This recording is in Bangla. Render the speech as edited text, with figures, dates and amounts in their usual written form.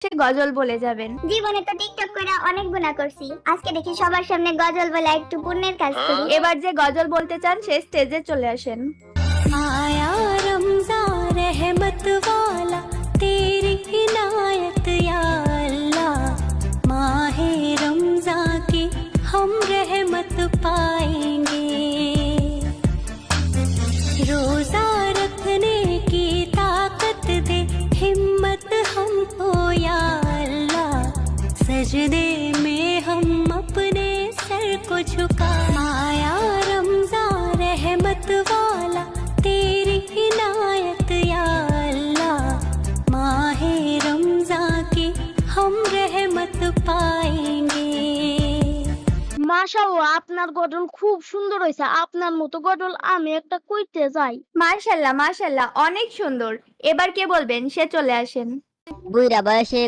সে গজল বলে যাবেন। জীবনে তো টিকটক করে অনেক গুনাহ করছি, আজকে দেখি সবার সামনে গজল বলে একটু পুণ্যের কাজ করি। এবার যে গজল বলতে চান সে স্টেজে চলে আসেন। आया रमज़ान रहमत वाला तेरी इनायत या अल्लाह, माहे रमज़ान की हम रहमत पाएंगे, रोज़ा रखने की ताकत दे हिम्मत हमको या अल्लाह, सजदे में हम अपने सर को झुका, आया रमज़ान रहमत वाला तेरी इनायत या अल्लाह, माहे रमज़ान की हम रहमत पाएंगे। মাশাআল্লাহ, আপনার গঠন খুব সুন্দর হয়েছে। আপনার মতো গঠন আমি একটা কইতে যাই। মাশাআল্লাহ মাশাআল্লাহ, অনেক সুন্দর। এবার কে বলবেন সে চলে আসেন। বুইড়া বয়সে